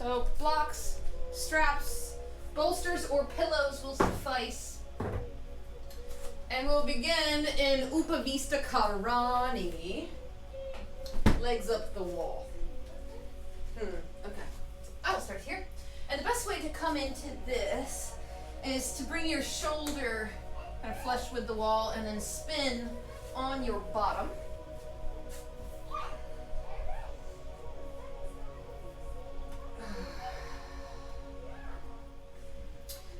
So blocks, straps, bolsters, or pillows will suffice. And we'll begin in Upavista Karani. Legs up the wall. Okay. I will start here. And the best way to come into this is to bring your shoulder kind of flush with the wall and then spin on your bottom.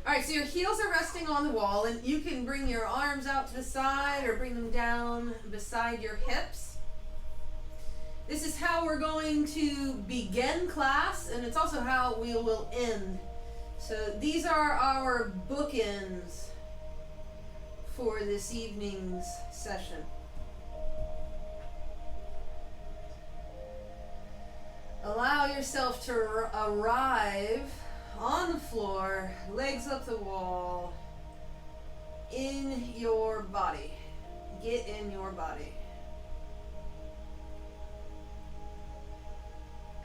Alright, so your heels are resting on the wall, and you can bring your arms out to the side or bring them down beside your hips. This is how we're going to begin class, and it's also how we will end. So these are our bookends for this evening's session. Allow yourself to arrive on the floor, legs up the wall, in your body. Get in your body.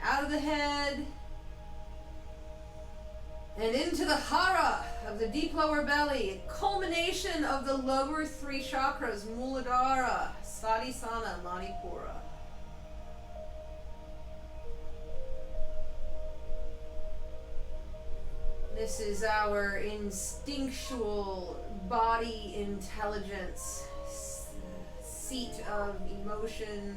Out of the head and into the hara of the deep lower belly, culmination of the lower three chakras, Muladhara, Svadhisthana, Manipura. This is our instinctual body intelligence, seat of emotion.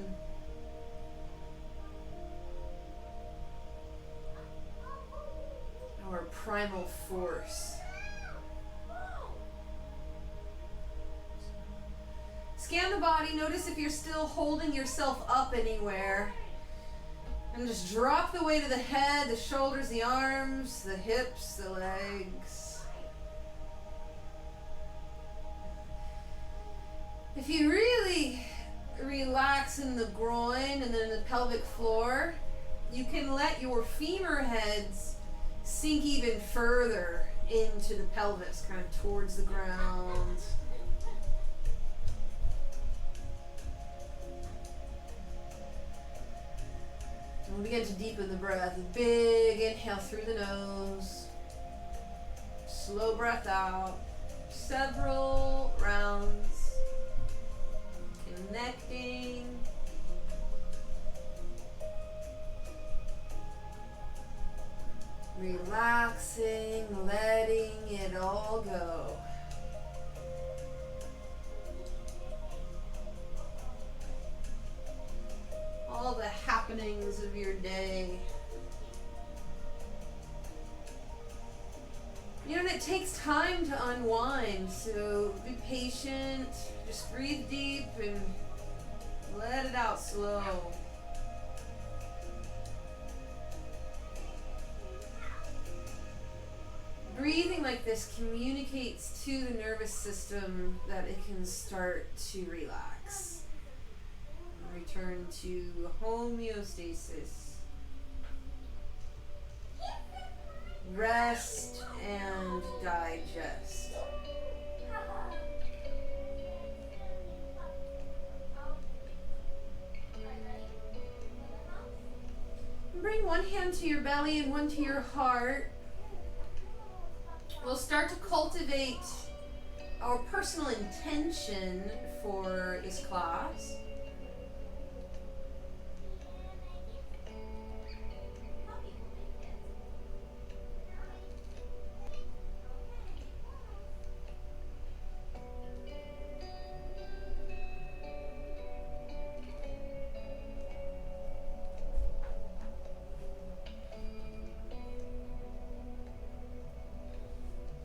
Our primal force. Scan the body, notice if you're still holding yourself up anywhere. And just drop the weight of the head, the shoulders, the arms, the hips, the legs. If you really relax in the groin and then the pelvic floor, you can let your femur heads sink even further into the pelvis, kind of towards the ground. And we'll begin to deepen the breath. A big inhale through the nose. Slow breath out. Several rounds. Connecting. Relaxing, letting it all go. All the happenings of your day. You know, it takes time to unwind, so be patient, just breathe deep and let it out slow. Breathing like this communicates to the nervous system that it can start to relax. Return to homeostasis. Rest and digest. Bring one hand to your belly and one to your heart. We'll start to cultivate our personal intention for this class.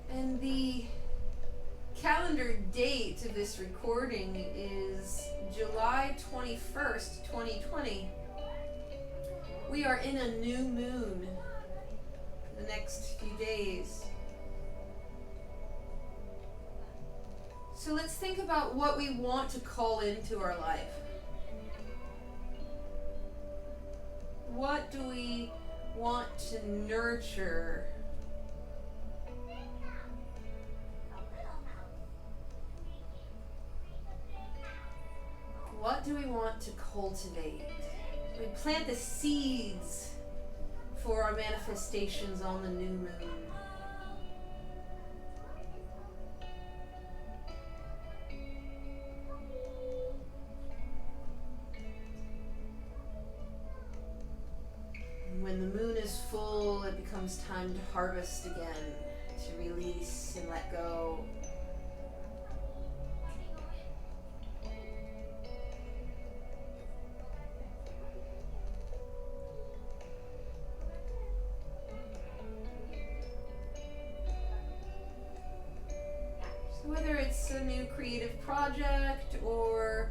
And the calendar date of this recording is July 21st, 2020. We are in a new moon the next few days. So let's think about what we want to call into our life. What do we want to nurture? What do we want to cultivate? We plant the seeds for our manifestations on the new moon. When the moon is full, it becomes time to harvest again, to release and let go. So whether it's a new creative project or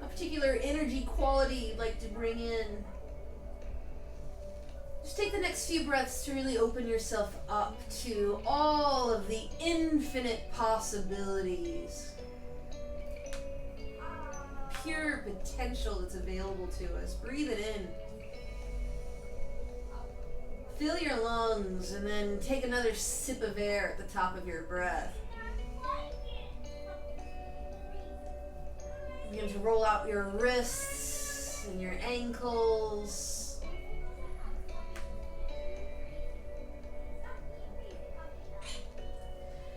a particular energy quality you'd like to bring in, just take the next few breaths to really open yourself up to all of the infinite possibilities. Pure potential that's available to us. Breathe it in. Fill your lungs and then take another sip of air at the top of your breath. Begin to roll out your wrists and your ankles.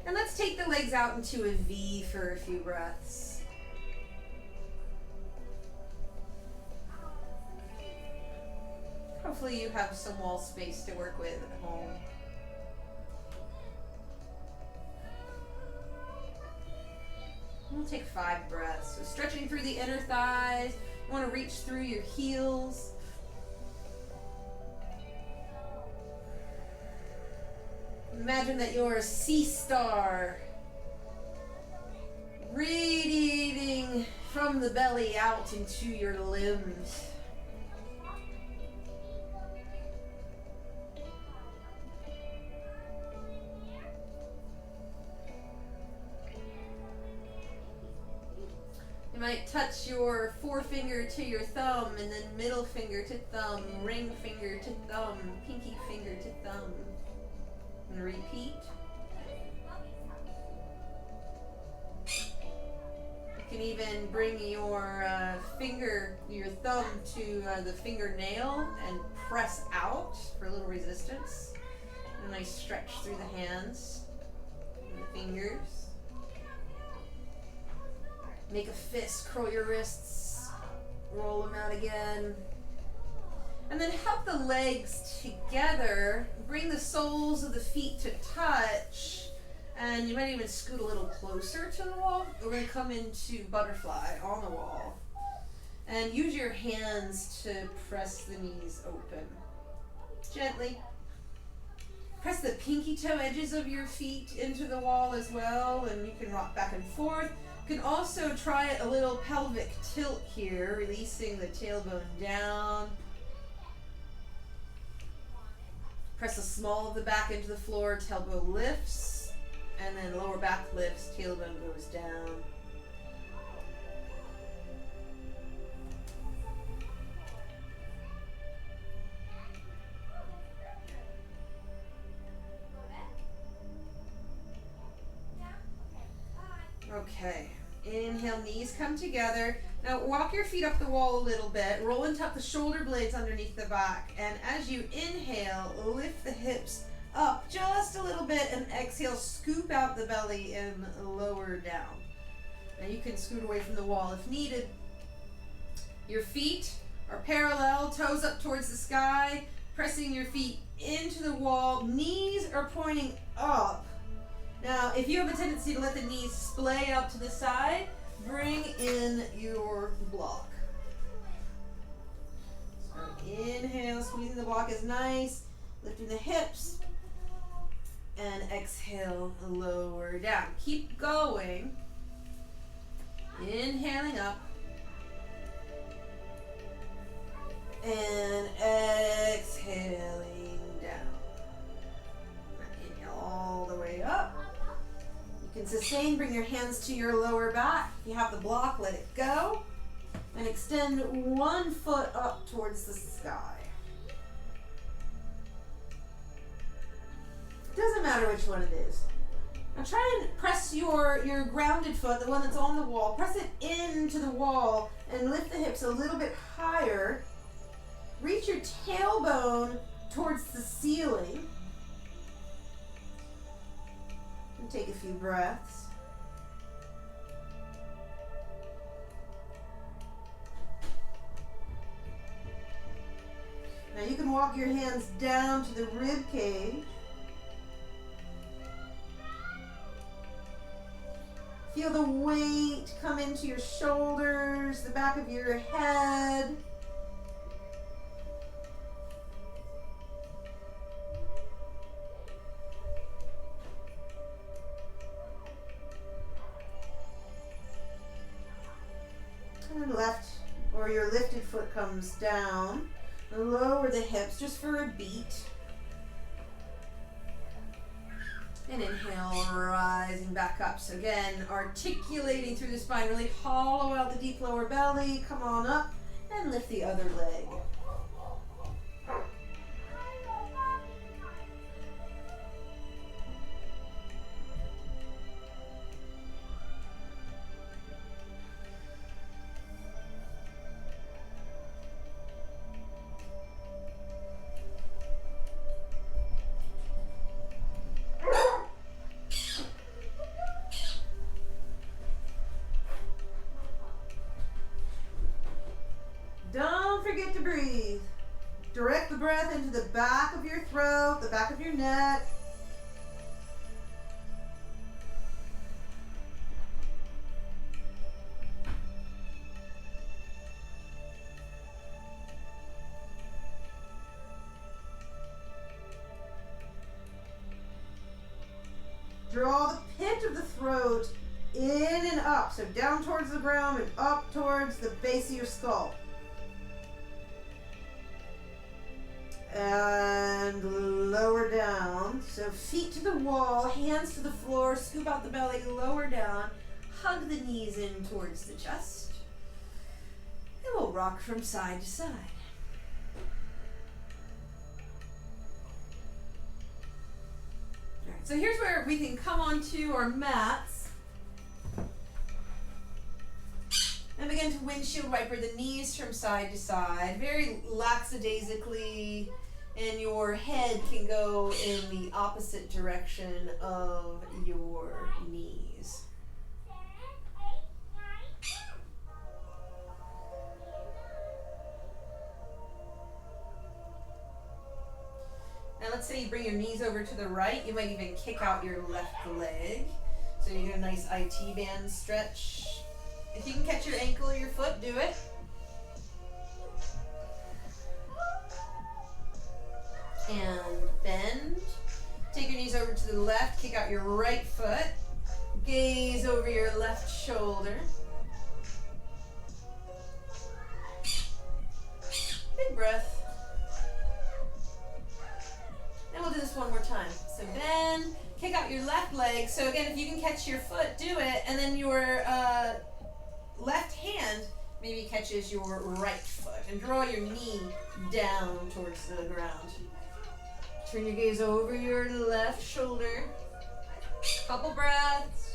And let's take the legs out into a V for a few breaths. Hopefully you have some wall space to work with at home. We'll take 5 breaths. So stretching through the inner thighs. You want to reach through your heels. Imagine that you're a sea star, radiating from the belly out into your limbs. You might touch your forefinger to your thumb, and then middle finger to thumb, ring finger to thumb, pinky finger to thumb. And repeat. You can even bring your your thumb to the fingernail and press out for a little resistance. And a nice stretch through the hands and the fingers. Make a fist, curl your wrists, roll them out again. And then help the legs together, bring the soles of the feet to touch, and you might even scoot a little closer to the wall. We're going to come into butterfly on the wall. And use your hands to press the knees open. Gently. Press the pinky toe edges of your feet into the wall as well, and you can rock back and forth. You can also try a little pelvic tilt here, releasing the tailbone down. Press the small of the back into the floor, tailbone lifts, and then lower back lifts, tailbone goes down. Okay, inhale, knees come together. Now walk your feet up the wall a little bit, roll and tuck the shoulder blades underneath the back, and as you inhale, lift the hips up just a little bit, and exhale, scoop out the belly and lower down. Now you can scoot away from the wall if needed. Your feet are parallel, toes up towards the sky, pressing your feet into the wall, knees are pointing up. Now if you have a tendency to let the knees splay out to the side, bring in your block. So inhale, squeezing the block is nice. Lifting the hips. And exhale, lower down. Keep going. Inhaling up. And exhaling down. Inhale all the way up. You can sustain, bring your hands to your lower back. If you have the block, let it go. And extend one foot up towards the sky. Doesn't matter which one it is. Now try and press your grounded foot, the one that's on the wall, press it into the wall and lift the hips a little bit higher. Reach your tailbone tailbone towards the ceiling. And take a few breaths. Now you can walk your hands down to the rib cage. Feel the weight come into your shoulders, the back of your head. And left or your lifted foot comes down. Lower the hips just for a beat. And inhale, rising back up. So again, articulating through the spine, really hollow out the deep lower belly. Come on up and lift the other leg. Don't forget to breathe. Direct the breath into the back of your throat, the back of your neck. Draw the pit of the throat in and up, so down towards the ground and up towards the base of your skull. And lower down. So feet to the wall, hands to the floor, scoop out the belly, lower down. Hug the knees in towards the chest. And we'll rock from side to side. Alright, so here's where we can come onto our mats and begin to windshield wiper the knees from side to side, very lackadaisically. And your head can go in the opposite direction of your knees. Now let's say you bring your knees over to the right. You might even kick out your left leg. So you get a nice IT band stretch. If you can catch your ankle or your foot, do it. And bend. Take your knees over to the left, kick out your right foot. Gaze over your left shoulder. Big breath. And we'll do this one more time. So bend, kick out your left leg. So again, if you can catch your foot, do it. And then your left hand maybe catches your right foot. And draw your knee down towards the ground. Turn your gaze over your left shoulder. Couple breaths.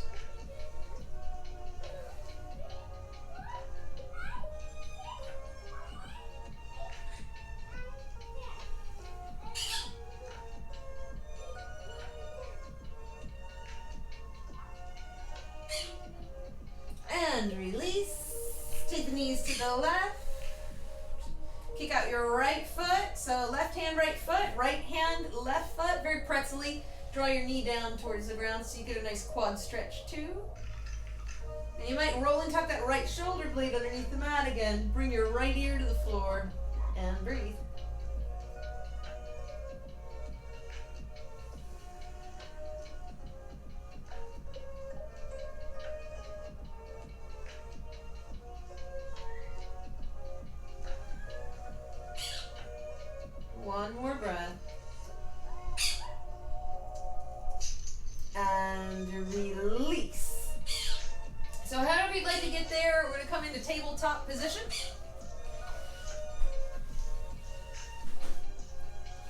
And release. Take the knees to the left. Kick out your right foot. So left hand, right foot, right hand, left foot. Very pretzely. Draw your knee down towards the ground so you get a nice quad stretch too. And you might roll and tuck that right shoulder blade underneath the mat again. Bring your right ear to the floor and breathe. One more breath. And release. So however you'd like to get there, we're going to come into tabletop position.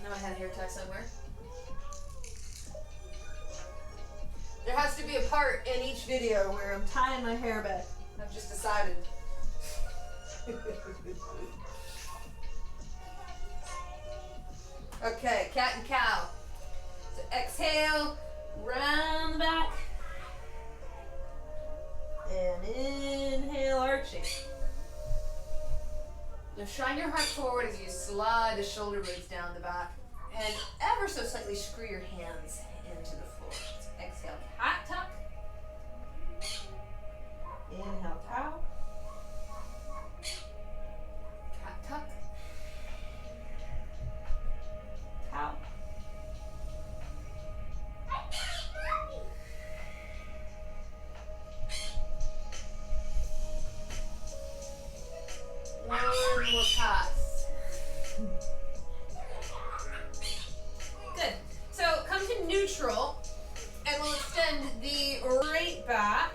Now I had a hair tie somewhere. There has to be a part in each video where I'm tying my hair back. I've just decided. Okay, cat and cow. So exhale, round the back. And inhale, arching. Now shine your heart forward as you slide the shoulder blades down the back. And ever so slightly screw your hands into the floor. So exhale, cat tuck. Inhale, cow. Cat tuck. Cow. One more pass. Good. So come to neutral, and we'll extend the right back.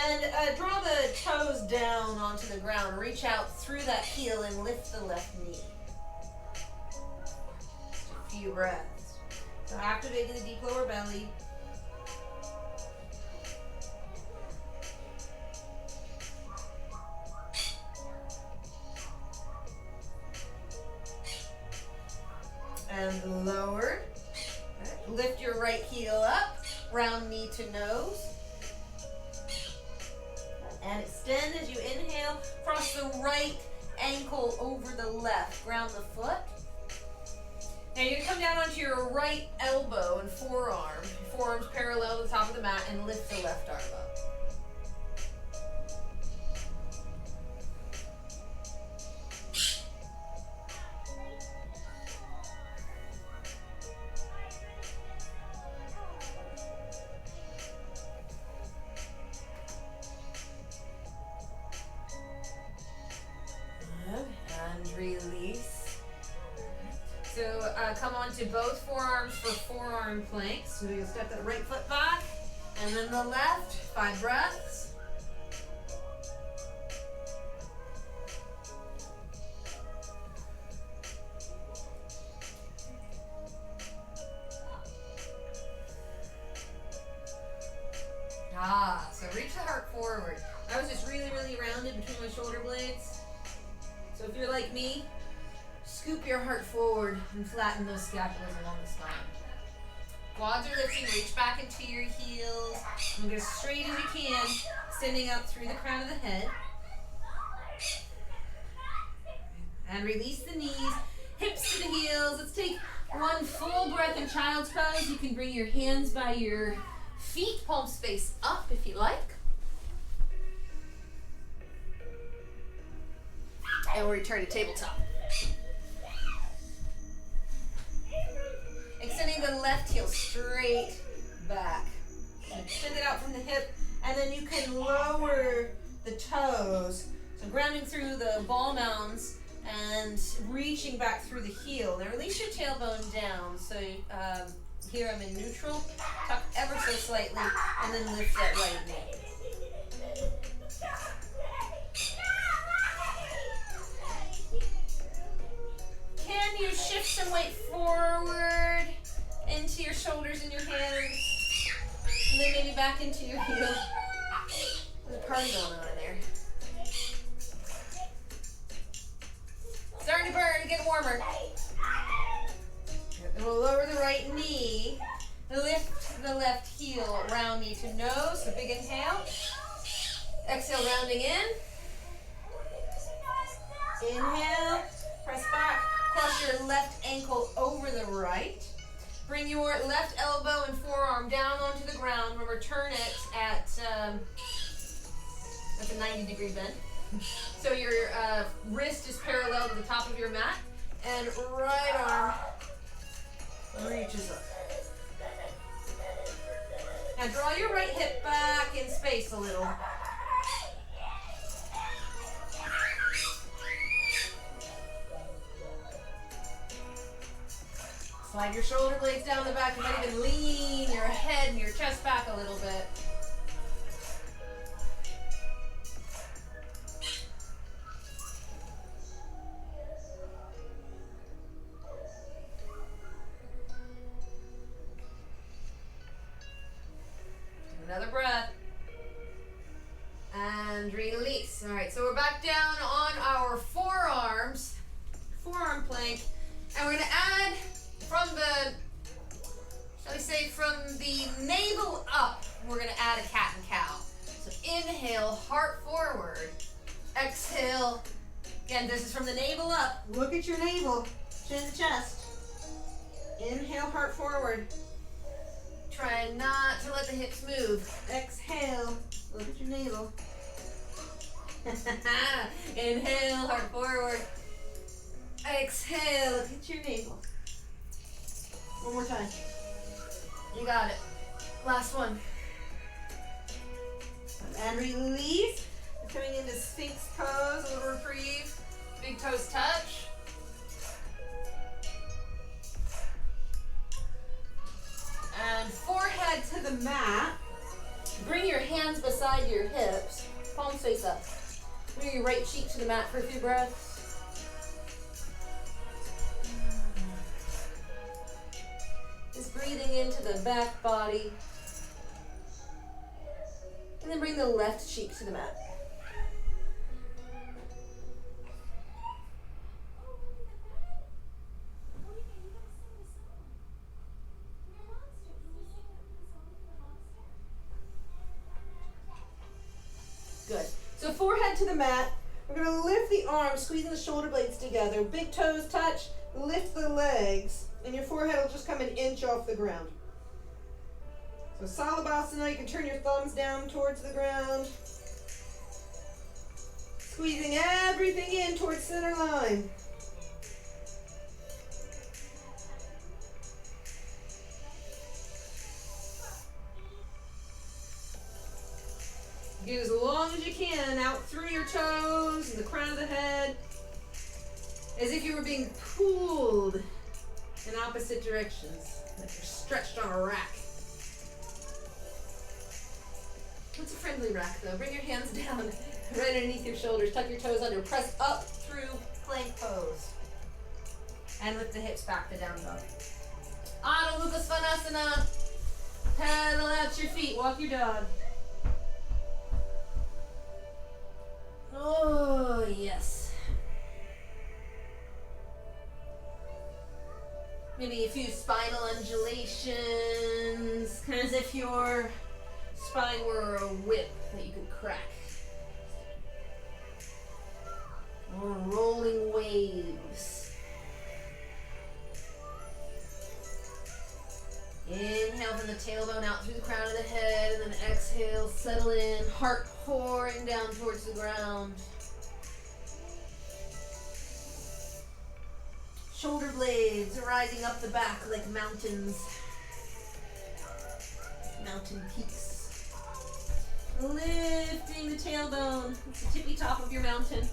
And draw the toes down onto the ground. Reach out through that heel and lift the left knee. Just a few breaths. So activating the deep lower belly. And lower. Lift your right heel up, round knee to nose. And extend as you inhale. Cross the right ankle over the left. Ground the foot. Now you're going to come down onto your right elbow and forearm. Forearms parallel to the top of the mat, and lift the left arm up. And release. So come onto both forearms for forearm planks. So you'll step that right foot back, and then the left. 5 breaths. So reach the heart forward. I was just really, really rounded between my shoulder blades. So if you're like me, scoop your heart forward and flatten those scapulas along the spine. Quads are lifting, reach back into your heels. And go as straight as you can, extending up through the crown of the head. And release the knees, hips to the heels. Let's take one full breath in child's pose. You can bring your hands by your feet, palms face up if you like. And we'll return to tabletop. Extending the left heel straight back. Extend it out from the hip, and then you can lower the toes. So grounding through the ball mounds and reaching back through the heel. Now release your tailbone down. So here I'm in neutral. Tuck ever so slightly, and then lift that right knee. Can you shift some weight forward into your shoulders and your hands, and then maybe back into your heels? There's a party going on in there. Starting to burn, get warmer. And we'll lower the right knee, lift the left heel, round knee to nose, so big inhale. Exhale, rounding in. Inhale, press back. Cross your left ankle over the right. Bring your left elbow and forearm down onto the ground. Remember, turn it at that's a 90-degree bend. So your wrist is parallel to the top of your mat, and right arm reaches up. Now draw your right hip back in space a little. Slide your shoulder blades down the back. You might even lean your head and your chest back a little bit. Another breath. And release. All right, so we're back down on our forearms. Forearm plank. Again, this is from the navel up. Look at your navel, chin to chest. Inhale, heart forward. Try not to let the hips move. Exhale, look at your navel. Inhale, heart forward. Exhale, look at your navel. One more time. You got it. Last one. And release. We're coming into Sphinx pose, a little reprieve. Big toes touch. And forehead to the mat. Bring your hands beside your hips. Palms face up. Bring your right cheek to the mat for a few breaths. Just breathing into the back body. And then bring the left cheek to the mat. Good. So forehead to the mat. We're going to lift the arms, squeezing the shoulder blades together. Big toes touch. Lift the legs. And your forehead will just come an inch off the ground. So Salabhasana, you can turn your thumbs down towards the ground. Squeezing everything in towards center line. Get as long as you can out through your toes and the crown of the head. As if you were being pulled in opposite directions. Like you're stretched on a rack. What's a friendly rack though? Bring your hands down right underneath your shoulders. Tuck your toes under. Press up through plank pose. And lift the hips back to down dog. Adho Mukha Svanasana. Pedal out your feet. Walk your dog. Oh, yes. Maybe a few spinal undulations, kind of as if your spine were a whip that you could crack. Or rolling waves. Inhale from the tailbone out through the crown of the head, and then exhale, settle in, heart pouring down towards the ground. Shoulder blades rising up the back like mountains. Mountain peaks. Lifting the tailbone. It's the tippy top of your mountain.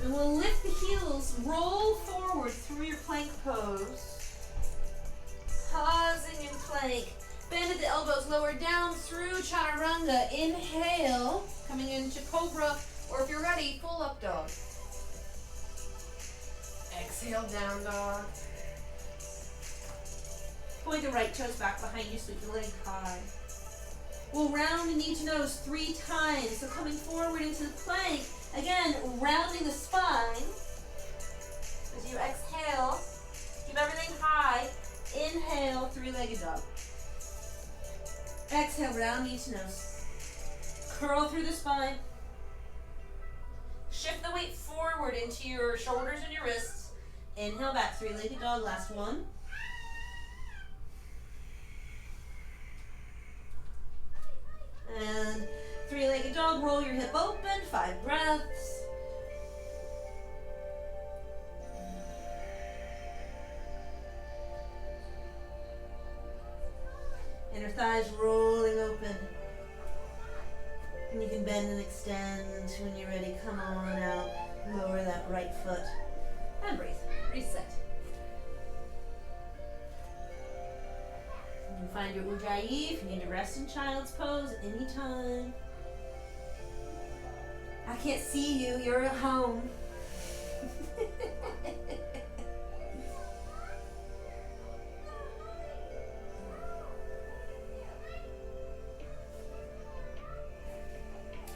And we'll lift the heels, roll forward through your plank pose. Pausing in plank. Bend at the elbows, lower down through chaturanga. Inhale, coming into cobra, or if you're ready, full up dog. Exhale, down dog. Point the right toes back behind you, sweep the leg high. We'll round the knee to nose 3 times. So coming forward into the plank. Again, rounding the spine. As you exhale, keep everything high. Inhale, 3-legged dog. Exhale, round knee to nose. Curl through the spine. Shift the weight forward into your shoulders and your wrists. Inhale back, 3-legged dog, last one. And 3-legged dog, roll your hip open, 5 breaths. Inner thighs rolling open. And you can bend and extend when you're ready. Come on out. Lower that right foot. And breathe. Reset. You can find your Ujjayi if you need to rest in child's pose at any time. I can't see you. You're at home.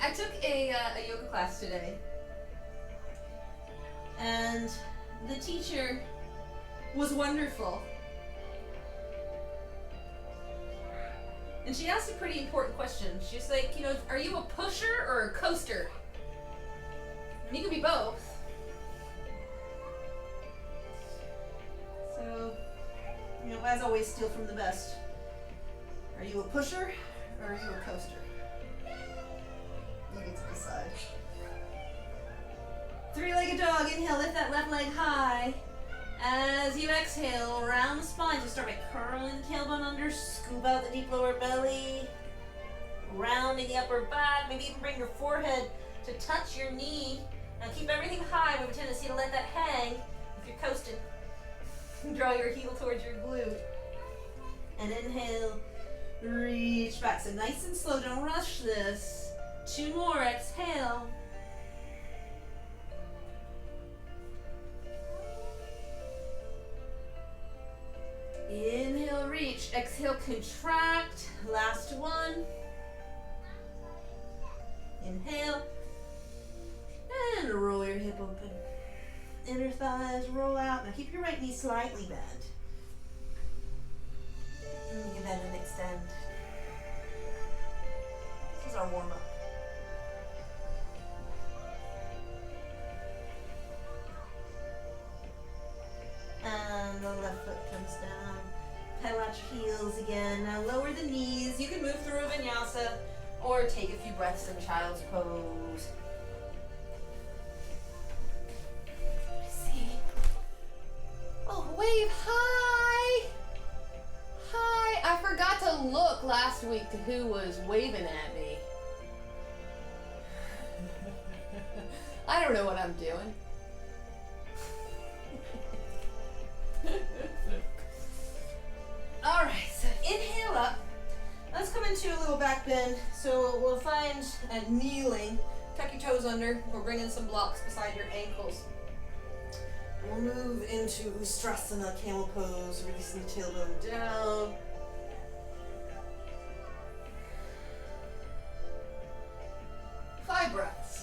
I took a yoga class today. And the teacher was wonderful. And she asked a pretty important question. She's like, are you a pusher or a coaster? You can be both. So, as always, steal from the best. Are you a pusher or are you a coaster? You get to decide. Three-legged dog. Inhale, lift that left leg high. As you exhale, round the spine. So start by curling the tailbone under, scoop out the deep lower belly, rounding the upper back. Maybe even bring your forehead to touch your knee. Now keep everything high. We have a tendency to let that hang if you're coasting. Draw your heel towards your glute. And inhale, reach back. So nice and slow, don't rush this. 2 more, exhale. Inhale, reach. Exhale, contract. Last one. Inhale. And roll your hip open. Inner thighs roll out. Now keep your right knee slightly bent. And you can bend and extend. This is our warm-up. And the left foot comes down. Pedal out your heels again. Now lower the knees. You can move through a vinyasa or take a few breaths in child's pose. See? Oh, wave hi! Hi! I forgot to look last week to who was waving at me. I don't know what I'm doing. All right, so inhale up. Let's come into a little back bend. So we'll find kneeling. Tuck your toes under. We're bringing some blocks beside your ankles. We'll move into Ustrasana, camel pose, releasing the tailbone down. Five breaths.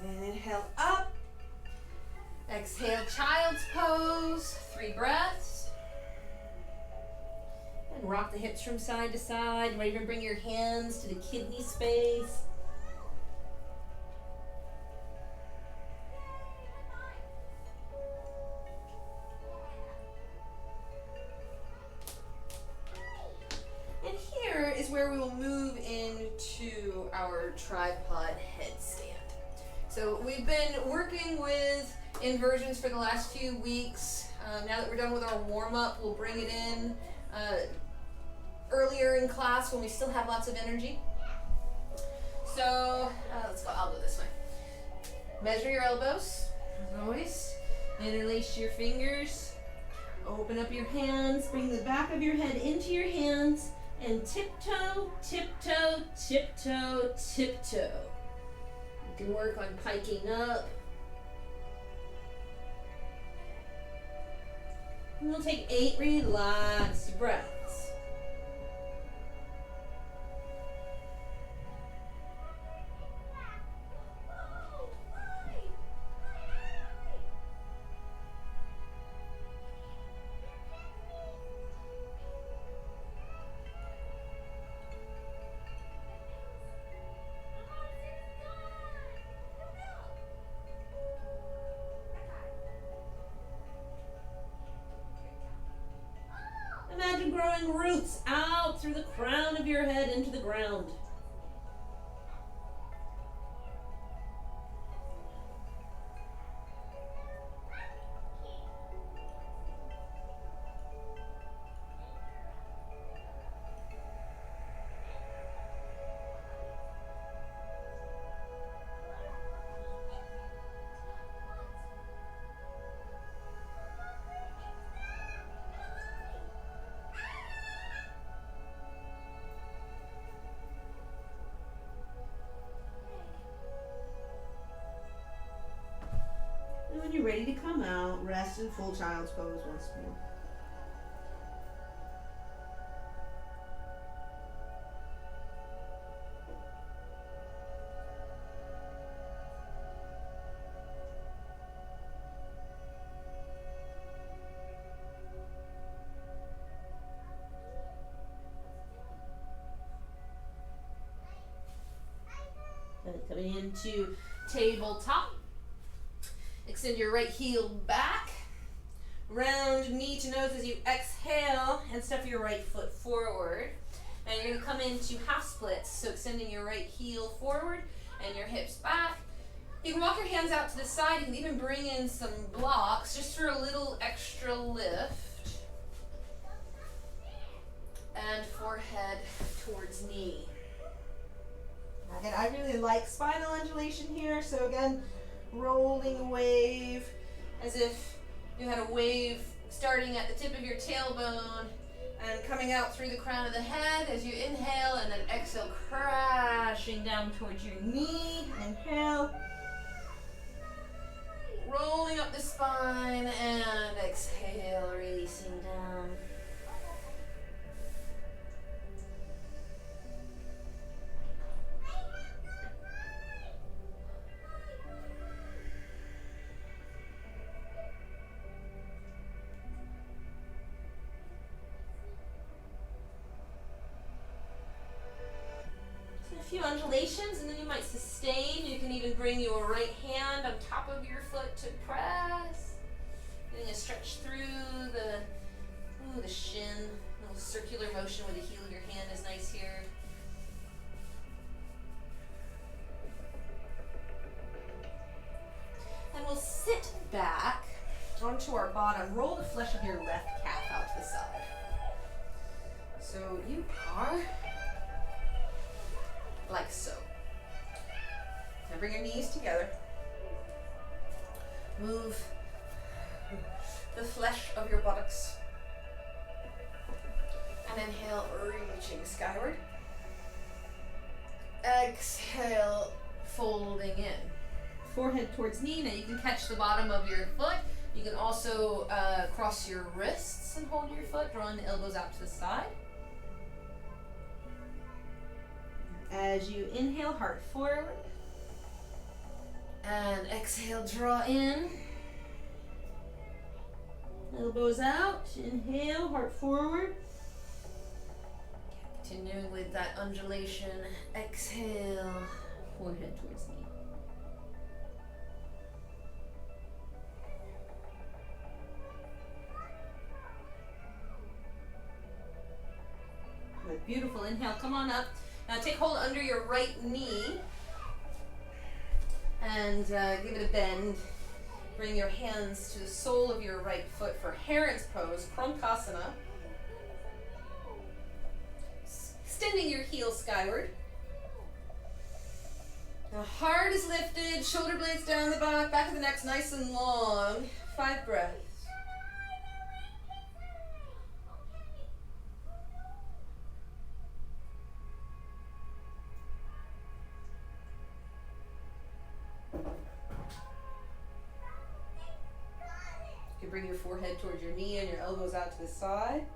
And inhale up. Exhale, child's pose. 3 breaths. And rock the hips from side to side. You might even bring your hands to the kidney space. And here is where we will move into our tripod headstand. So we've been working with inversions for the last few weeks. Now that we're done with our warm-up, we'll bring it in earlier in class when we still have lots of energy. So let's go, I'll go this way. Measure your elbows, as always. Interlace your fingers. Open up your hands. Bring the back of your head into your hands. And tiptoe, tiptoe, tiptoe, tiptoe. You can work on piking up. And we'll take 8 relaxed breaths. Imagine growing roots out through the crown of your head into the ground. When you're ready to come out, rest in full child's pose once more. Coming into tabletop. Extend your right heel back. Round knee to nose as you exhale and step your right foot forward. And you're going to come into half splits. So extending your right heel forward and your hips back. You can walk your hands out to the side. You can even bring in some blocks just for a little extra lift. And forehead towards knee. Again, I really like spinal undulation here. So again, rolling wave as if you had a wave starting at the tip of your tailbone and coming out through the crown of the head as you inhale, and then exhale, crashing down towards your knee. Inhale. Rolling up the spine and exhale, releasing down. A few undulations, and then you might sustain. You can even bring your right hand on top of your foot to press. Getting a stretch through the shin. A little circular motion with the heel of your hand is nice here. And we'll sit back onto our bottom. Roll the flesh of your left calf out to the side. So you are like so. Now bring your knees together. Move the flesh of your buttocks. And inhale, reaching skyward. Exhale, folding in. Forehead towards knee. Now you can catch the bottom of your foot. You can also cross your wrists and hold your foot, drawing the elbows out to the side. As you inhale, heart forward. And exhale, draw in. Elbows out. Inhale, heart forward. Continuing with that undulation. Exhale, forehead towards knee. Good, beautiful. Inhale, come on up. Now take hold under your right knee and give it a bend. Bring your hands to the sole of your right foot for Heron's Pose, Kronkasana. Extending your heel skyward. Now heart is lifted, shoulder blades down the back of the neck's nice and long. 5 breaths. You can bring your forehead towards your knee and your elbows out to the side.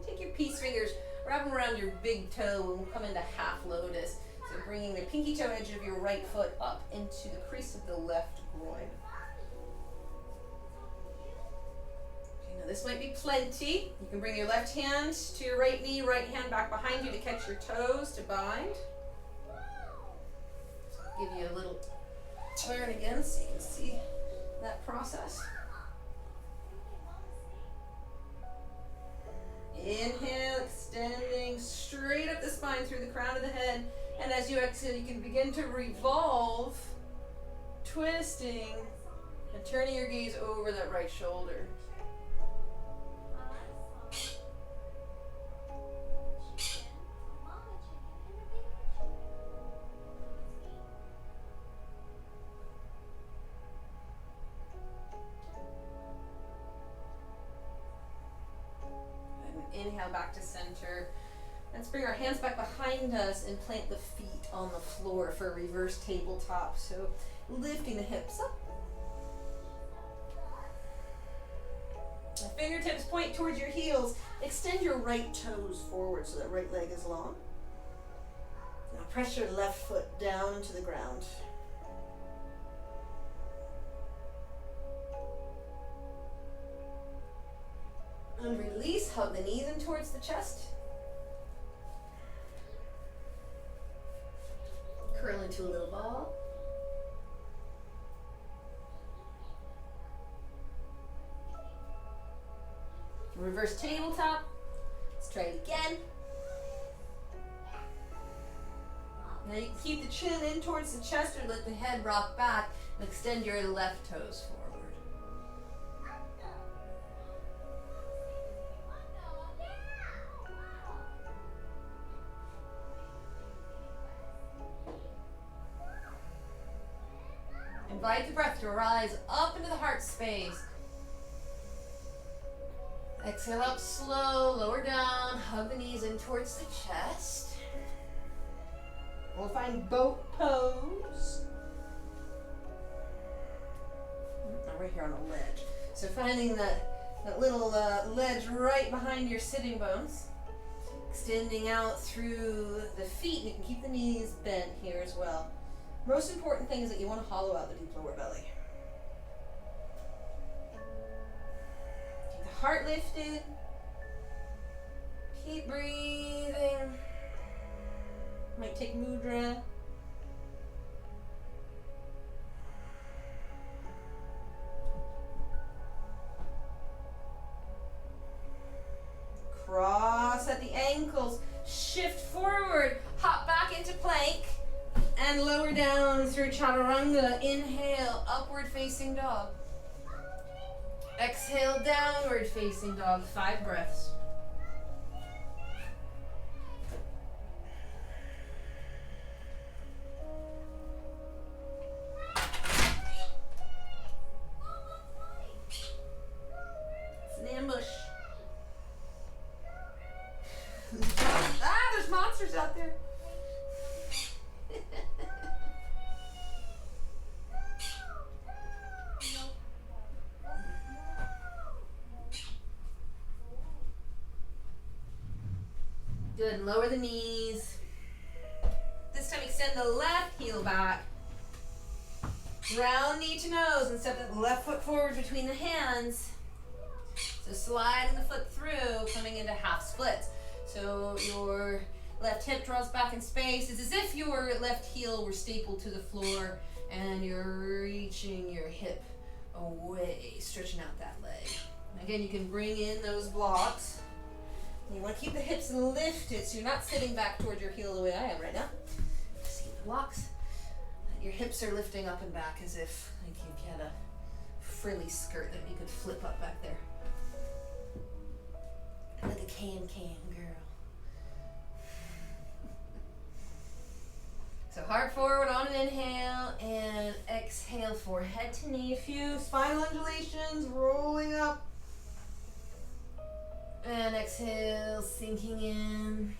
Take your peace fingers, wrap them around your big toe, and we'll come into half lotus. So bringing the pinky toe edge of your right foot up into the crease of the left groin. This might be plenty. You can bring your left hand to your right knee, right hand back behind you to catch your toes to bind. Give you a little turn again so you can see that process. Inhale, extending straight up the spine through the crown of the head. And as you exhale, you can begin to revolve, twisting, and turning your gaze over that right shoulder. Inhale back to center. Let's bring our hands back behind us and plant the feet on the floor for a reverse tabletop. So lifting the hips up. The fingertips point towards your heels. Extend your right toes forward so that right leg is long. Now press your left foot down into the ground. And release, hug the knees in towards the chest. Curl into a little ball. Reverse tabletop. Let's try it again. Now you can keep the chin in towards the chest or let the head rock back and extend your left toes forward. Invite the breath to rise up into the heart space. Exhale up slow, lower down, hug the knees in towards the chest. We'll find boat pose. Now we're here on a ledge. So finding that little ledge right behind your sitting bones. Extending out through the feet. You can keep the knees bent here as well. Most important thing is that you want to hollow out the deep lower belly. Keep the heart lifted. Keep breathing. Might take mudra. Cross at the ankles. Shift forward. Hop back into plank. And lower down through chaturanga. Inhale, upward facing dog. Exhale, downward facing dog. 5 breaths. It's an ambush. There's monsters out there. Good, and lower the knees. This time extend the left heel back. Round knee to nose and step the left foot forward between the hands. So sliding the foot through, coming into half splits. So your left hip draws back in space. It's as if your left heel were stapled to the floor and you're reaching your hip away, stretching out that leg. Again, you can bring in those blocks. You want to keep the hips lifted so you're not sitting back towards your heel the way I am right now. Just keep the blocks. Your hips are lifting up and back as if like you had a frilly skirt that you could flip up back there. Like a can girl. So heart forward on an inhale and exhale for head to knee. A few spinal undulations, rolling up. And exhale, sinking in.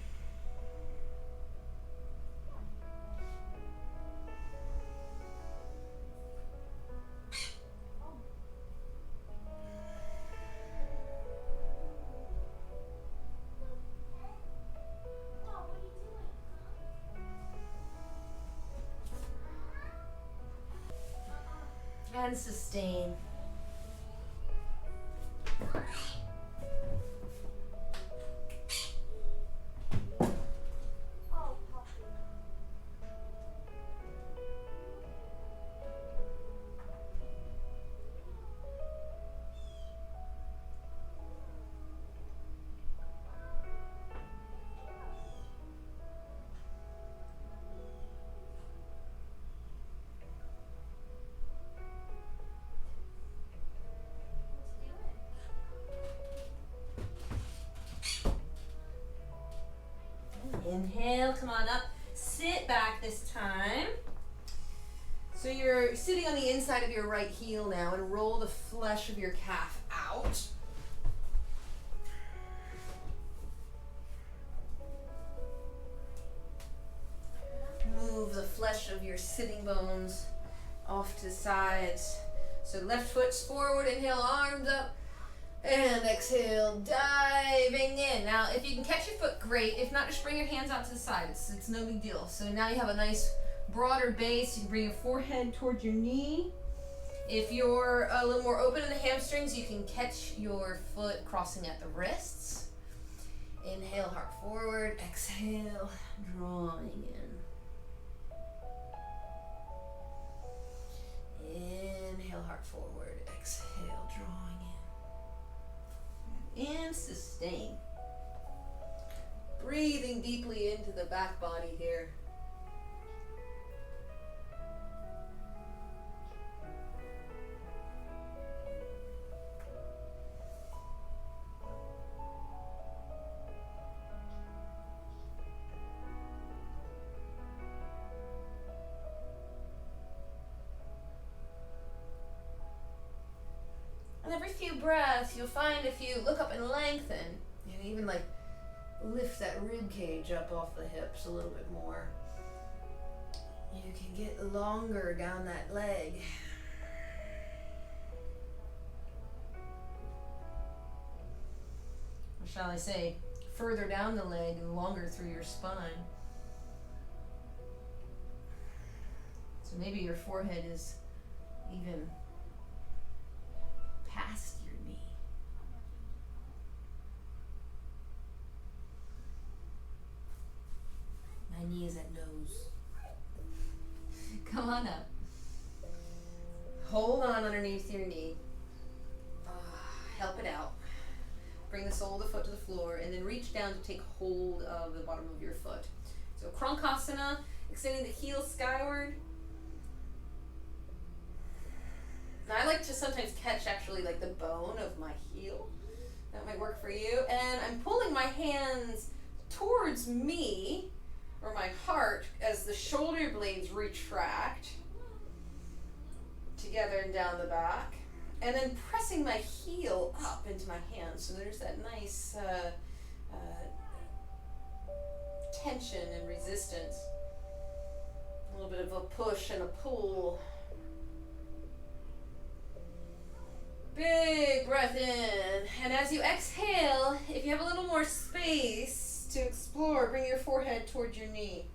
And sustain. Inhale, come on up. Sit back this time. So you're sitting on the inside of your right heel now and roll the flesh of your calf out. your sitting bones off to the sides. So left foot's forward, inhale, arms up, and exhale, diving in. Now, if you can catch your foot, great. If not, just bring your hands out to the side. It's no big deal. So now you have a nice broader base. You can bring your forehead towards your knee. If you're a little more open in the hamstrings, you can catch your foot crossing at the wrists. Inhale, heart forward. Exhale, drawing in. Inhale, heart forward. Exhale, drawing in. And sustain. Breathing deeply into the back body here. And every few breaths, you'll find if you look up and lengthen, and even like lift that rib cage up off the hips a little bit more, you can get longer down that leg. Or shall I say, further down the leg and longer through your spine. So maybe your forehead is even past your knee. My knee is at nose. Come on up. Hold on underneath your knee. Help it out. Bring the sole of the foot to the floor and then reach down to take hold of the bottom of your foot. So Krankasana, extending the heel skyward. Now I like to sometimes catch actually like the bone of my heel. That might work for you. And I'm pulling my hands towards me, or my heart, as the shoulder blades retract together and down the back. And then pressing my heel up into my hands. So there's that nice tension and resistance. A little bit of a push and a pull. Big breath in. And as you exhale, if you have a little more space to explore, bring your forehead towards your knee.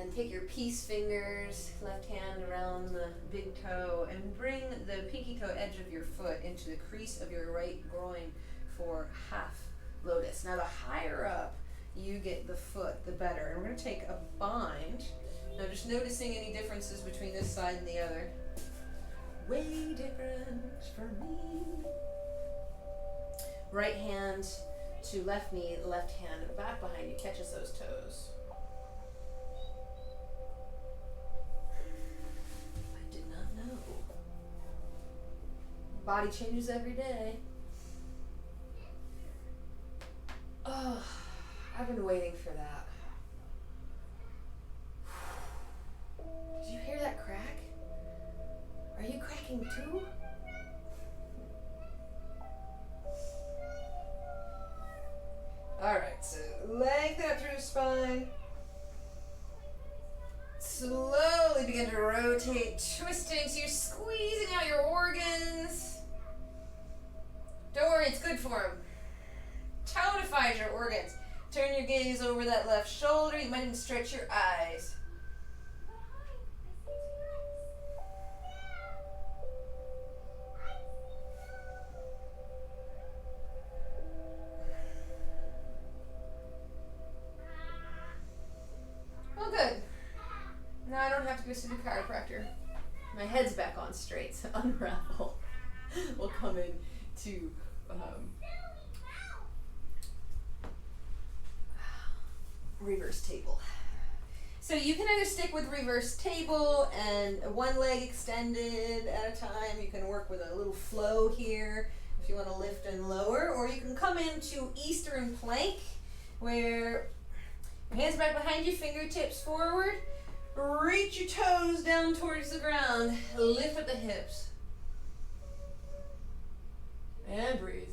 And take your peace fingers, left hand around the big toe, and bring the pinky toe edge of your foot into the crease of your right groin for half lotus. Now the higher up you get the foot, the better. And we're going to take a bind. Now just noticing any differences between this side and the other. Way different for me. Right hand to left knee, left hand back behind you catches those toes. Body changes every day. Oh, I've been waiting for that. Did you hear that crack? Are you cracking too? Alright, so lengthen up through the spine. Slowly begin to rotate, twisting, so you're squeezing out your organs. Don't worry, it's good for them. Tonifies your organs. Turn your gaze over that left shoulder. You might even stretch your eyes. Well, good. Now I don't have to go see the chiropractor. My head's back on straight, so unravel will come in to reverse table. So you can either stick with reverse table and one leg extended at a time. You can work with a little flow here if you want to lift and lower, or you can come into Eastern plank where your hands back behind you, fingertips forward. Reach your toes down towards the ground. Lift up the hips. And breathe.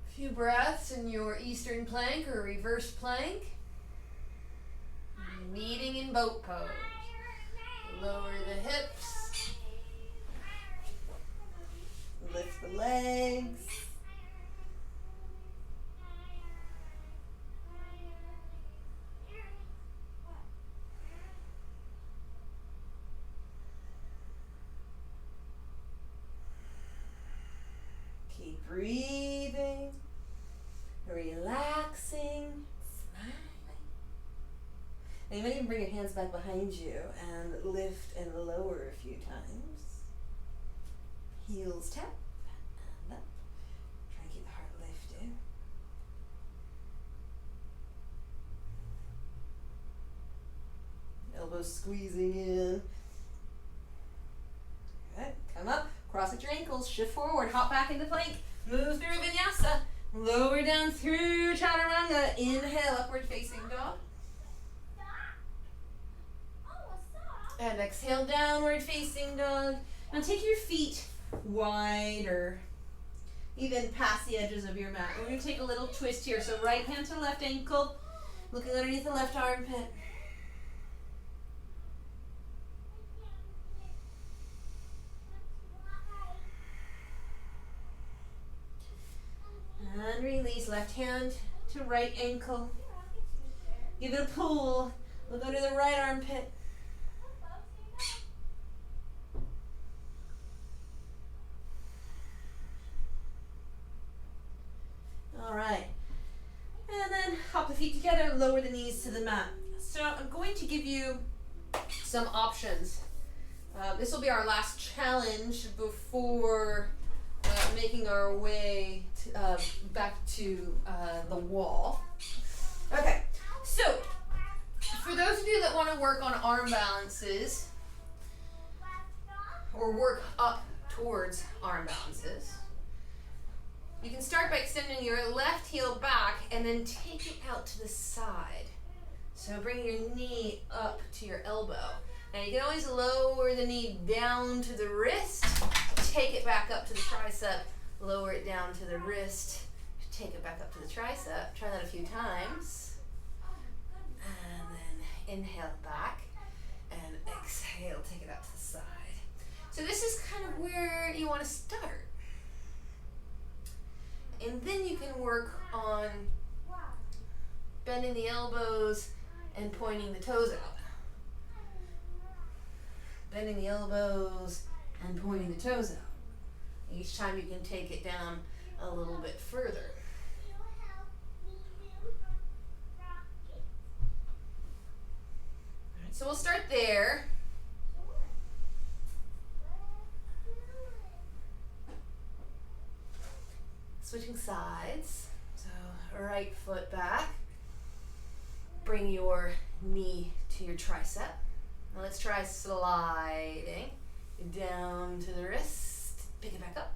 A few breaths in your Eastern plank or reverse plank. Meeting in boat pose. Lower the hips. Lift the legs. Keep breathing, relaxing, smiling. And you might even bring your hands back behind you and lift and lower a few times. Heels tap and up. Try to keep the heart lifted. Elbows squeezing in. Good. Come up. Cross at your ankles, shift forward, hop back into plank, move through Vinyasa, lower down through Chaturanga, inhale, upward facing dog. And exhale, downward facing dog. Now take your feet wide or even past the edges of your mat. We're going to take a little twist here. So right hand to left ankle, looking underneath the left armpit. And release, left hand to right ankle. Give it a pull. Look under the right armpit. All right. And then hop the feet together, lower the knees to the mat. So I'm going to give you some options. This will be our last challenge before making our way to, back to the wall. Okay, so for those of you that want to work on arm balances or work up towards arm balances, you can start by extending your left heel back and then take it out to the side. So bring your knee up to your elbow. Now you can always lower the knee down to the wrist, take it back up to the tricep, lower it down to the wrist, take it back up to the tricep. Try that a few times. And then inhale back and exhale, take it out to the side. So this is kind of where you want to start. And then you can work on bending the elbows and pointing the toes out. Bending the elbows and pointing the toes out. Each time you can take it down a little bit further. All right, so we'll start there. Switching sides. So right foot back. Bring your knee to your tricep. Now let's try sliding down to the wrist. Pick it back up.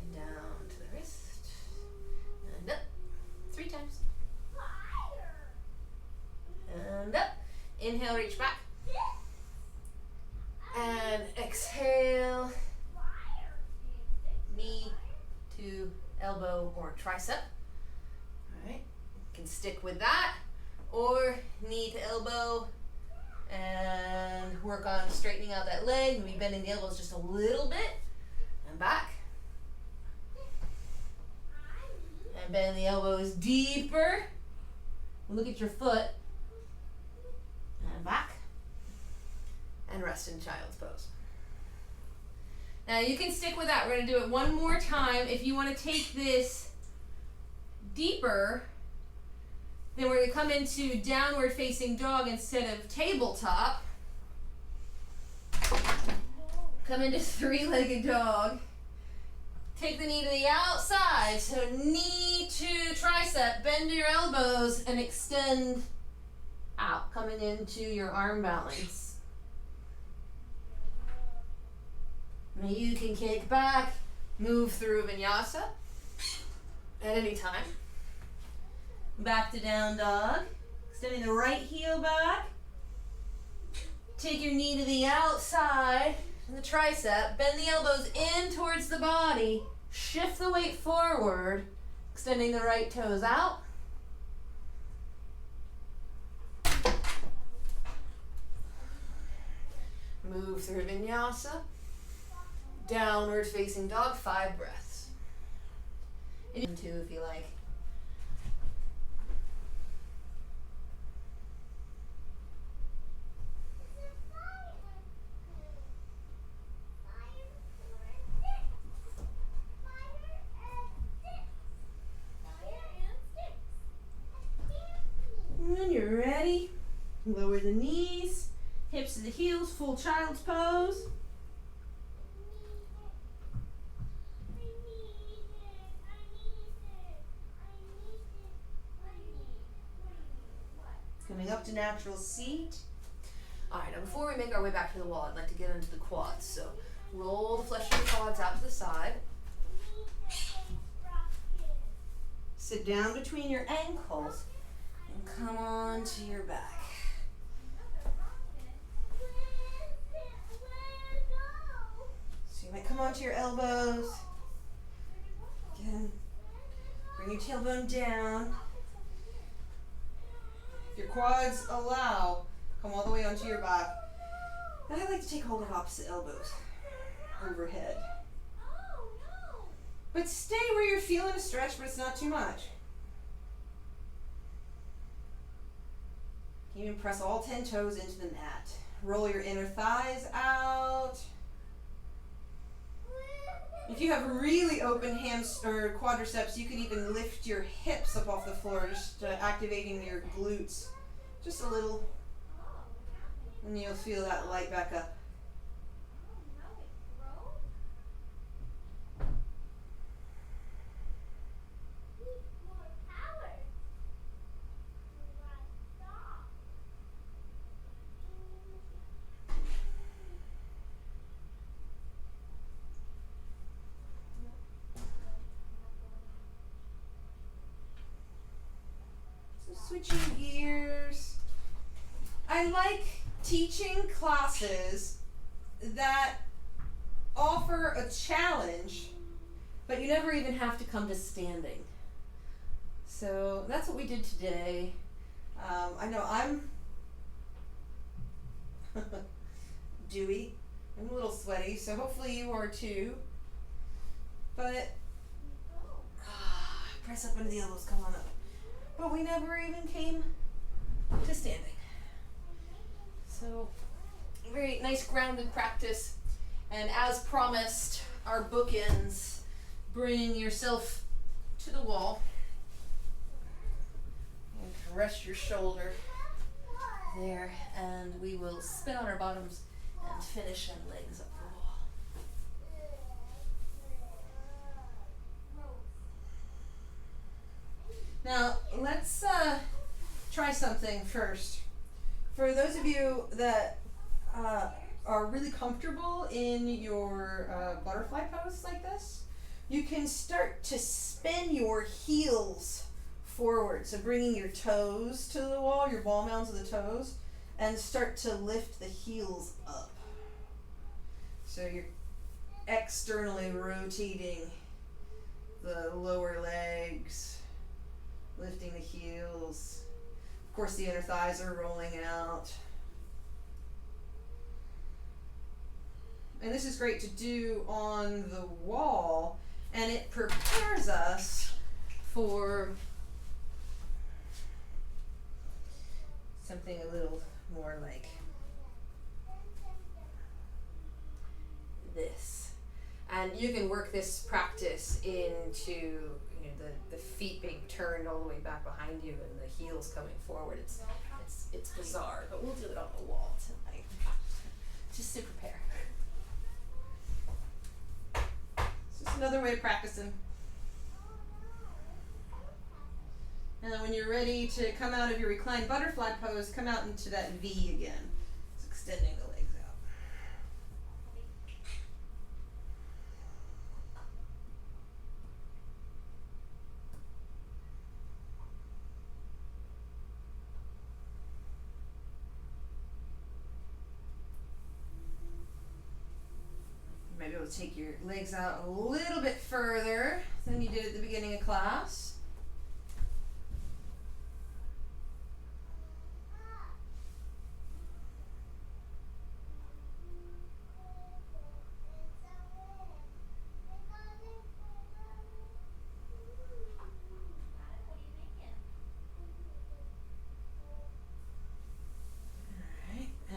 And down to the wrist. And up. 3 times. And up. Inhale, reach back. And exhale. Knee to elbow or tricep. Alright. You can stick with that. Or knee to elbow. And work on straightening out that leg, maybe bending the elbows just a little bit, and back. And bend the elbows deeper. Look at your foot. And back. And rest in child's pose. Now you can stick with that. We're going to do it one more time. If you want to take this deeper, then we're going to come into downward facing dog instead of tabletop. Come into 3-legged dog. Take the knee to the outside. So knee to tricep. Bend your elbows and extend out. Coming into your arm balance. Now you can kick back, Move through Vinyasa at any time. Back to down dog. Extending the right heel back. Take your knee to the outside and the tricep. Bend the elbows in towards the body. Shift the weight forward. Extending the right toes out. Move through Vinyasa. Downward facing dog, 5 breaths. And 2 if you like. When you're ready, lower the knees, hips to the heels, full child's pose. Coming up to natural seat. Alright, now before we make our way back to the wall, I'd like to get into the quads. So roll the flesh of your quads out to the side. Sit down between your ankles and come on to your back. So you might come onto your elbows. Again, bring your tailbone down. If your quads allow, come all the way onto your back. And I like to take hold of opposite elbows overhead. But stay where you're feeling a stretch, but it's not too much. You can press all 10 toes into the mat. Roll your inner thighs out. If you have really open or quadriceps, you could even lift your hips up off the floor, just activating your glutes just a little. And you'll feel that light back up. Switching gears. I like teaching classes that offer a challenge, but you never even have to come to standing. So that's what we did today. I know I'm dewy. I'm a little sweaty, so hopefully you are too. But press up into the elbows, come on up. But we never even came to standing. So, Very nice grounded practice. And as promised, our bookends. bring yourself to the wall. And rest your shoulder there. And we will spin on our bottoms and finish on legs up the wall. Now, let's try something first. For those of you that are really comfortable in your butterfly pose like this, you can start to spin your heels forward. So bringing your toes to the wall, your ball mounds of the toes, and start to lift the heels up. So you're externally rotating the lower legs, lifting the heels. Of course, the inner thighs are rolling out. And this is great to do on the wall, and it prepares us for something a little more like this. And you can work this practice into the feet being turned all the way back behind you and the heels coming forward. It's bizarre, but we'll do it on the wall tonight, just to prepare. It's just another way of practicing. And then when you're ready to come out of your reclined butterfly pose, come out into that V again. It's extending the legs out. be able to take your legs out a little bit further than you did at the beginning of class.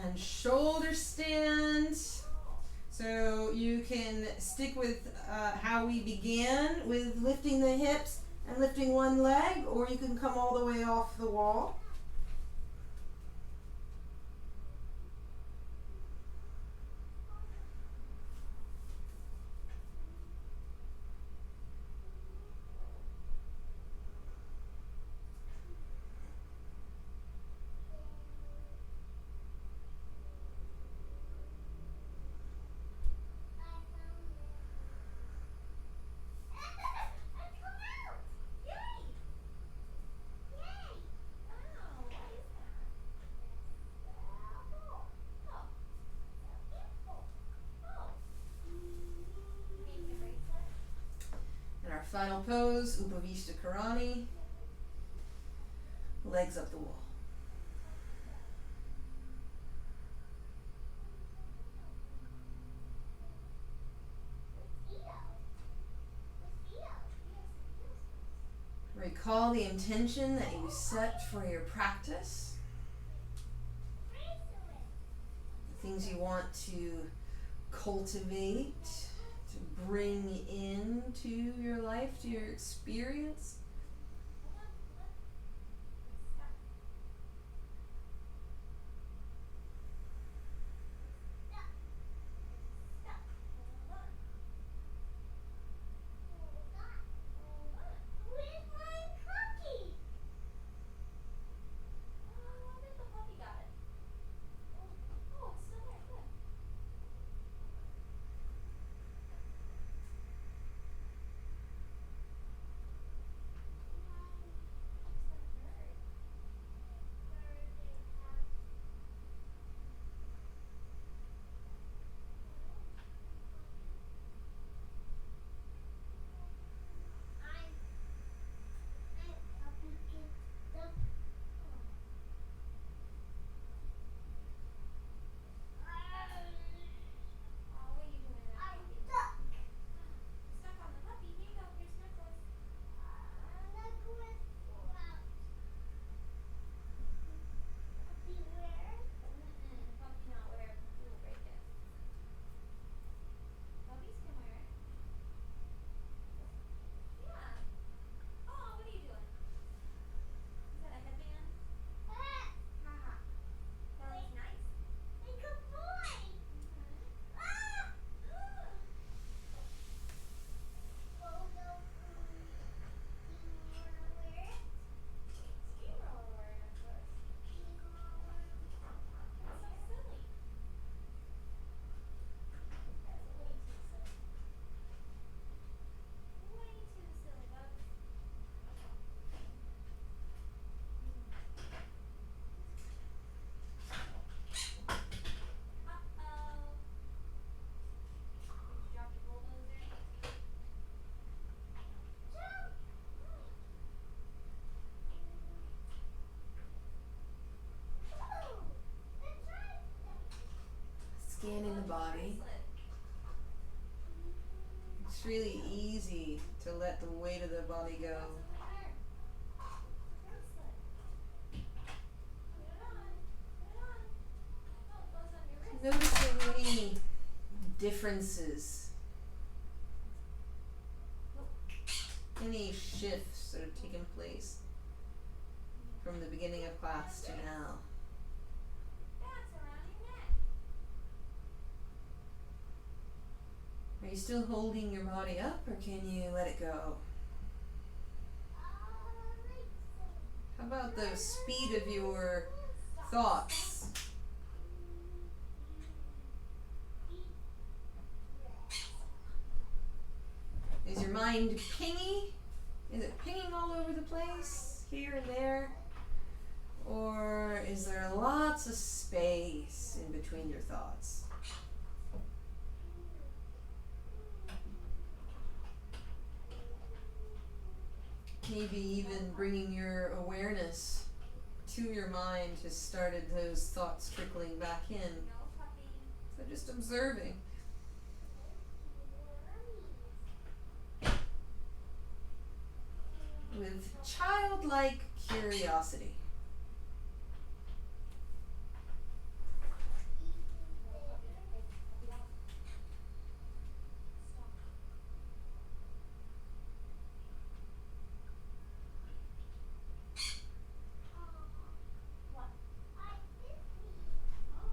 And shoulder stand. So you can stick with how we began with lifting the hips and lifting one leg, or you can come all the way off the wall. And our final pose, Upavishta Karani. Legs up the wall. Recall the intention that you set for your practice. The things you want to cultivate, to bring into your life, to your experience. Scanning the body. It's really easy to let the weight of the body go. Noticing any differences, any shifts that have taken place from the beginning of class to now. Are you still holding your body up, or can you let it go? How about the speed of your thoughts? Is your mind pingy? Is it pinging all over the place, here and there? Or is there lots of space in between your thoughts? maybe even bringing your awareness to your mind has started those thoughts trickling back in. So just observing. With childlike curiosity.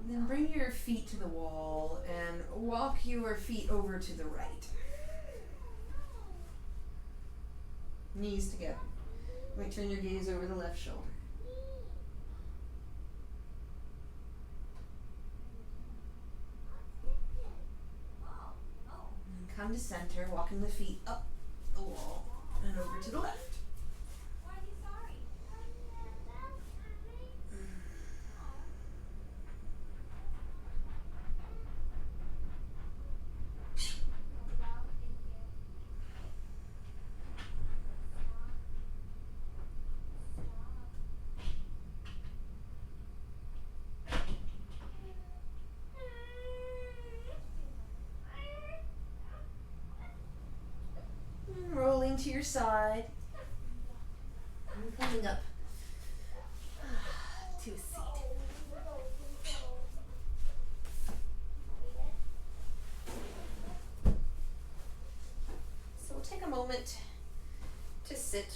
And then bring your feet to the wall and walk your feet over to the right. Knees together. You might turn your gaze over the left shoulder. And come to center, walking the feet up the wall and over to the left. Rolling to your side. And coming up to a seat. So we'll take a moment to sit.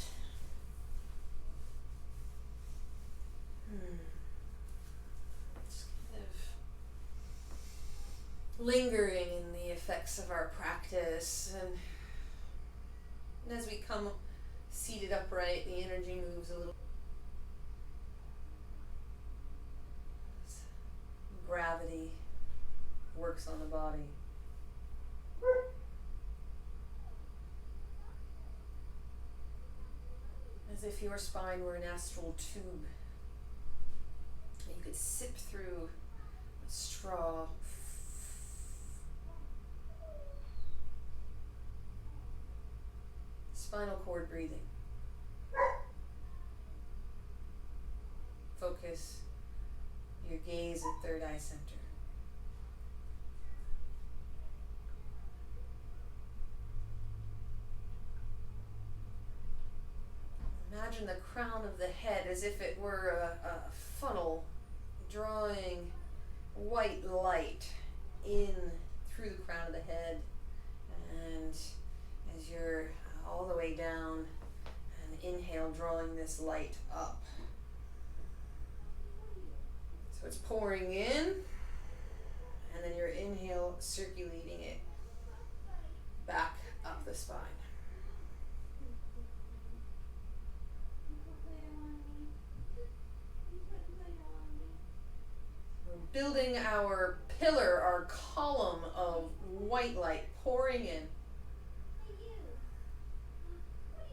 Just kind of lingering in the effects of our practice, and as we come seated upright, the energy moves a little. Gravity works on the body. As if your spine were an astral tube. And you could sip through a straw. Spinal cord breathing. Focus your gaze at third eye center. Imagine the crown of the head as if it were a funnel drawing white light in through the crown of the head, and as you're all the way down, and inhale, drawing this light up. So it's pouring in, and then your inhale circulating it back up the spine. We're building our pillar, our column of white light pouring in.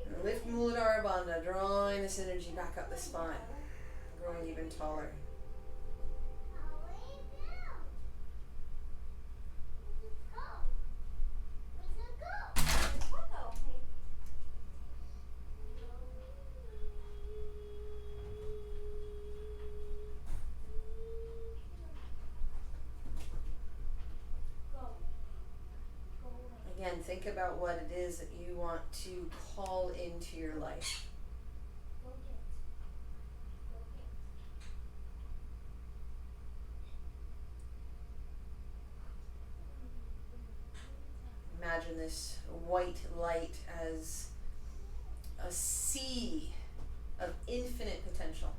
And lift Muladhara Bandha, drawing this energy back up the spine, growing even taller. Again, think about what it is that you want to call into your life. Imagine this white light as a sea of infinite potential.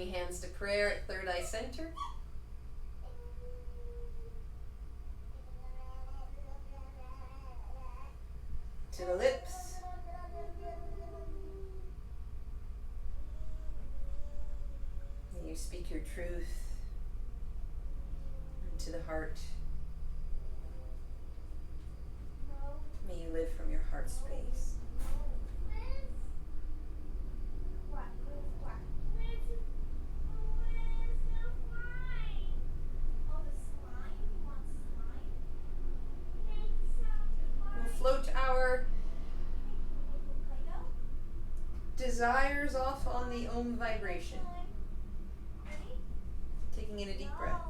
bring hands to prayer at third eye center. To the lips. May you speak your truth into the heart. May you live from your heart space. We'll float our desires off on the Om vibration. Taking in a deep breath.